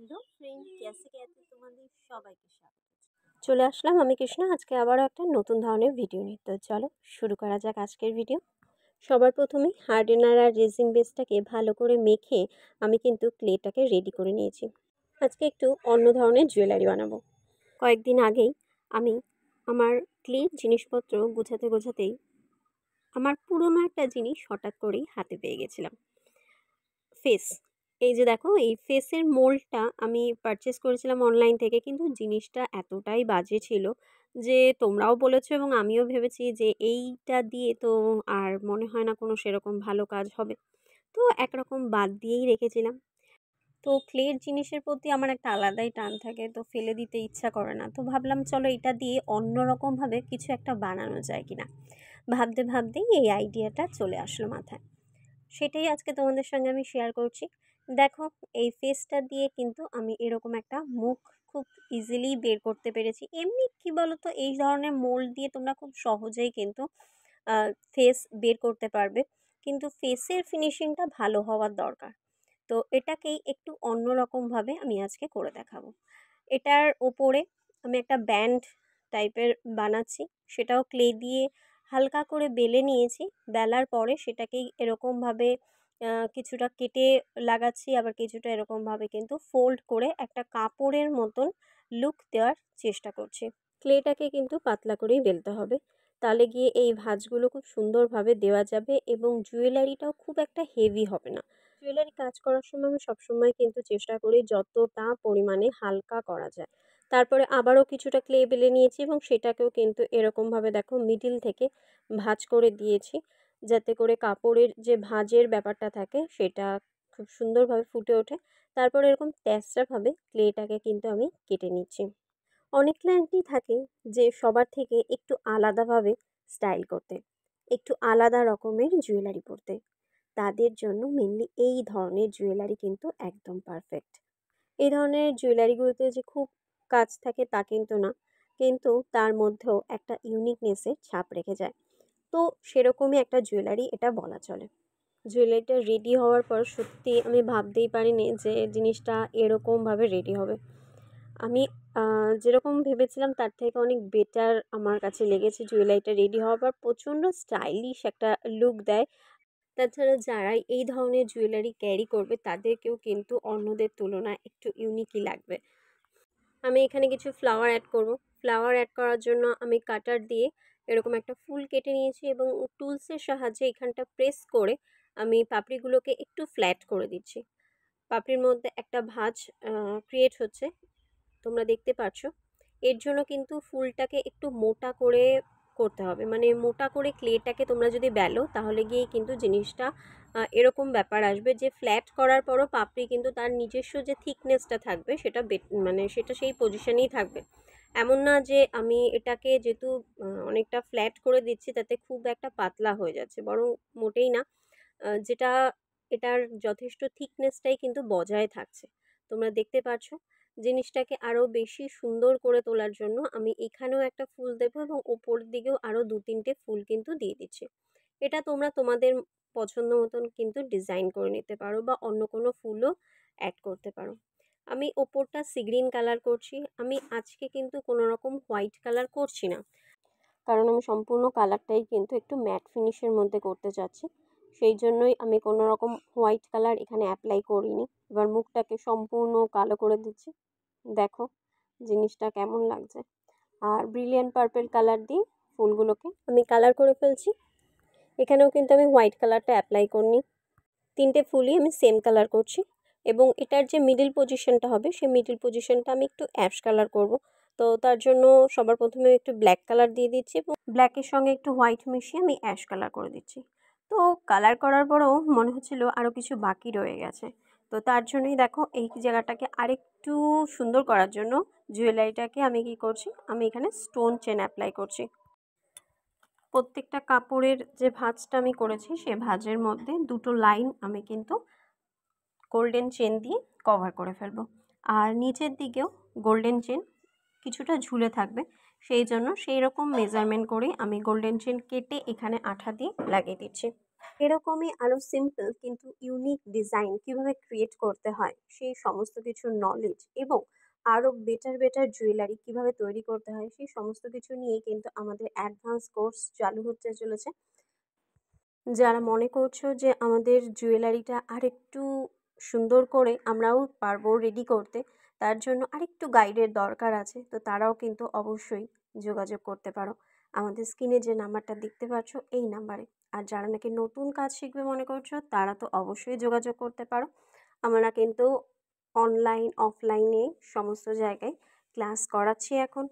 Hello friend, ক্যাসে তোমাদের সবাইকে স্বাগত। চলে আসলাম আমি কৃষ্ণা, আজকে আবারও একটা নতুন ধরনের ভিডিও নিয়ে। তো চলো শুরু করা যাক আজকের ভিডিও। সবার প্রথমে হার্ডেনার আর রেজিন বেসটাকে ভালো করে মেখে আমি কিন্তু ক্লেটাকে রেডি করে নিয়েছি। আজকে একটু অন্য ধরনের জুয়েলারি বানাবো। কয়েকদিন আগেই আমি আমার ক্লে জিনিসপত্র গোছাতেই আমার পুরনো একটা জিনিস হঠাৎ করেই হাতে পেয়ে গেছিলাম। ফেস, এই যে দেখো, এই ফেসের মোল্ডটা আমি পারচেস করেছিলাম অনলাইন থেকে, কিন্তু জিনিসটা এতটাই বাজে ছিল যে তোমরাও বলেছো এবং আমিও ভেবেছি যে এইটা দিয়ে তো আর মনে হয় না কোনো সেরকম ভালো কাজ হবে। তো একরকম বাদ দিয়েই রেখেছিলাম। তো ক্লের জিনিসের প্রতি আমার একটা আলাদাই টান থাকে, তো ফেলে দিতে ইচ্ছা করে না। তো ভাবলাম চলো এটা দিয়ে অন্যরকমভাবে কিছু একটা বানানো যায় কিনা। ভাবতেই এই আইডিয়াটা চলে আসলো মাথায়। সেটাই আজকে তোমাদের সঙ্গে আমি শেয়ার করছি। দেখো, এই ফেসটা দিয়ে কিন্তু আমি এরকম একটা মুখ খুব ইজিলি বের করতে পেরেছি। এমনি কি বলো তো, এই ধরনের মোল্ড দিয়ে তোমরা খুব সহজেই কিন্তু ফেস বের করতে পারবে, কিন্তু ফেসের ফিনিশিংটা ভালো হওয়ার দরকার। তো এটাকেই একটু অন্যরকমভাবে আমি আজকে করে দেখাবো। এটার ওপরে আমি একটা ব্যান্ড টাইপের বানাচ্ছি, সেটাও ক্লে দিয়ে হালকা করে বেলে নিয়েছি। বেলার পরে সেটাকেই এরকমভাবে কিছুটা কেটে লাগাচ্ছি, আবার কিছুটা এরকমভাবে কিন্তু ফোল্ড করে একটা কাপড়ের মতন লুক দেওয়ার চেষ্টা করছি। ক্লেটাকে কিন্তু পাতলা করেই বেলতে হবে, তাহলে গিয়ে এই ভাঁজগুলো খুব সুন্দরভাবে দেওয়া যাবে এবং জুয়েলারিটাও খুব একটা হেভি হবে না। জুয়েলারি কাজ করার সময় আমি সবসময় কিন্তু চেষ্টা করি যতটা পরিমাণে হালকা করা যায়। তারপরে আবারও কিছুটা ক্লে বেলে নিয়েছি এবং সেটাকেও কিন্তু এরকমভাবে দেখো মিডিল থেকে ভাঁজ করে দিয়েছি, যাতে করে কাপড়ের যে ভাঁজের ব্যাপারটা থাকে সেটা খুব সুন্দরভাবে ফুটে ওঠে। তারপর এরকম তেসরাভাবে ক্লেটাকে কিন্তু আমি কেটে নিচ্ছি। অনেক ক্লায়েন্টই থাকে যে সবার থেকে একটু আলাদাভাবে স্টাইল করতে, একটু আলাদা রকমের জুয়েলারি পরতে। তাদের জন্য মেনলি এই ধরনের জুয়েলারি কিন্তু একদম পারফেক্ট। এই ধরনের জুয়েলারিগুলোতে যে খুব কাজ থাকে তা কিন্তু না, কিন্তু তার মধ্যেও একটা ইউনিকনেসের ছাপ রেখে যায়। তো সেরকমই একটা জুয়েলারি এটা বলা চলে। জুয়েলারিটা রেডি হওয়ার পর সত্যি আমি ভাবতেই পারিনি যে জিনিসটা এরকমভাবে রেডি হবে। আমি যেরকম ভেবেছিলাম তার থেকে অনেক বেটার আমার কাছে লেগেছে। জুয়েলারিটা রেডি হওয়ার পর প্রচণ্ড স্টাইলিশ একটা লুক দেয়। তাছাড়া যারাই এই ধরনের জুয়েলারি ক্যারি করবে তাদেরকেও কিন্তু অন্যদের তুলনায় একটু ইউনিকই লাগবে। আমি এখানে কিছু ফ্লাওয়ার অ্যাড করব। ফ্লাওয়ার অ্যাড করার জন্য আমি কাটার দিয়ে এরকম একটা ফুল কেটে নিয়েছি এবং টুলসের সাহায্যে এখানটা প্রেস করে আমি পাপড়িগুলোকে একটু ফ্ল্যাট করে দিচ্ছি। পাপড়ির মধ্যে একটা ভাঁজ ক্রিয়েট হচ্ছে, তোমরা দেখতে পাচ্ছ। এর জন্য কিন্তু ফুলটাকে একটু মোটা করে করতে হবে, মানে মোটা করে ক্লেটাকে তোমরা যদি বেলো তাহলে গিয়েই কিন্তু জিনিসটা এরকম ব্যাপার আসবে যে ফ্ল্যাট করার পরও পাপড়ি কিন্তু তার নিজস্ব যে থিকনেসটা থাকবে সেটা মানে সেটা সেই পজিশনেই থাকবে। এমন না যে আমি এটাকে যেহেতু অনেকটা ফ্ল্যাট করে দিচ্ছি তাতে খুব একটা পাতলা হয়ে যাচ্ছে, বরং মোটেই না। যেটা এটার যথেষ্ট থিকনেসটাই কিন্তু বজায় থাকছে। তোমরা দেখতে পাচ্ছ। জিনিসটাকে আরও বেশি সুন্দর করে তোলার জন্য আমি এখানেও একটা ফুল দেবো এবং ওপর দিকেও আরও 2-3টে ফুল কিন্তু দিয়ে দিচ্ছি। এটা তোমরা তোমাদের পছন্দ মতন কিন্তু ডিজাইন করে নিতে পারো বা অন্য কোনো ফুলও অ্যাড করতে পারো। আমি ওপরটা সি গ্রিন কালার করছি। আমি আজকে কিন্তু কোনো রকম হোয়াইট কালার করছি না, কারণ আমি সম্পূর্ণ কালারটাই কিন্তু একটু ম্যাট ফিনিশের মধ্যে করতে চাচ্ছি। সেই জন্যই আমি কোনো রকম হোয়াইট কালার এখানে অ্যাপ্লাই করিনি। এবার মুখটাকে সম্পূর্ণ কালো করে দিচ্ছি। দেখো জিনিসটা কেমন লাগছে। আর ব্রিলিয়ান্ট পার্পল কালার দিয়ে ফুলগুলোকে আমি কালার করে ফেলছি। এখানেও কিন্তু আমি হোয়াইট কালারটা অ্যাপ্লাই করিনি। 3টে ফুলই আমি সেম কালার করছি এবং এটার যে মিডিল পজিশনটা হবে সেই মিডিল পজিশনটা আমি একটু অ্যাশ কালার করব। তো তার জন্য সবার প্রথমে একটু ব্ল্যাক কালার দিয়ে দিচ্ছি এবং ব্ল্যাকের সঙ্গে একটু হোয়াইট মিশিয়ে আমি অ্যাশ কালার করে দিচ্ছি। তো কালার করার পরেও মনে হচ্ছিল আরও কিছু বাকি রয়ে গেছে। তো তার জন্যই দেখো এই জায়গাটাকে আরেকটু সুন্দর করার জন্য জুয়েলারিটাকে আমি কি করছি, আমি এখানে স্টোন চেন অ্যাপ্লাই করছি। প্রত্যেকটা কাপড়ের যে ভাঁজটা আমি করেছি সেই ভাঁজের মধ্যে 2টো লাইন আমি কিন্তু গোল্ডেন চেন দিয়ে কভার করে ফেলবো। আর নিচের দিকেও গোল্ডেন চেন কিছুটা ঝুলে থাকবে, সেই জন্য সেই রকম মেজারমেন্ট করে আমি গোল্ডেন চেন কেটে এখানে আঠা দিয়ে লাগিয়ে দিচ্ছি। এরকমই আরও সিম্পল কিন্তু ইউনিক ডিজাইন কিভাবে ক্রিয়েট করতে হয় সেই সমস্ত কিছুর নলেজ এবং আরও বেটার জুয়েলারি কিভাবে তৈরি করতে হয় সেই সমস্ত কিছু নিয়েই কিন্তু আমাদের অ্যাডভান্স কোর্স চালু হতে চলেছে। যারা মনে করছো যে আমাদের জুয়েলারিটা আরেকটু সুন্দর করে আমরাও পারবো রেডি করতে, তার জন্য আরেকটু গাইডের দরকার আছে, তো তারাও কিন্তু অবশ্যই যোগাযোগ করতে পারো আমাদের স্ক্রিনে যে নাম্বারটা দেখতে পাচ্ছ এই নাম্বারে। আর যারা নাকি নতুন কাজ শিখবে মনে করছো তারা তো অবশ্যই যোগাযোগ করতে পারো। আমরা কিন্তু অনলাইন অফলাইনে সমস্ত জায়গায় ক্লাস করাচ্ছি এখন,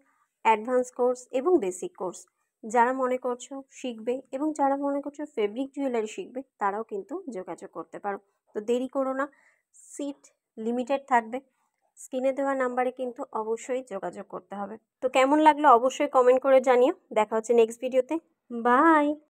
অ্যাডভান্স কোর্স এবং বেসিক কোর্স। যারা মনে করছো শিখবে এবং যারা মনে করছো ফেব্রিক জুয়েলারি শিখবে তারাও কিন্তু যোগাযোগ করতে পারো। তো দেরি করো না, সিট লিমিটেড থাকবে। স্ক্রিনে দেওয়া নাম্বারে কিন্তু অবশ্যই যোগাযোগ করতে হবে। তো কেমন লাগলো অবশ্যই কমেন্ট করে জানিও। দেখা হচ্ছে নেক্সট ভিডিওতে। বাই।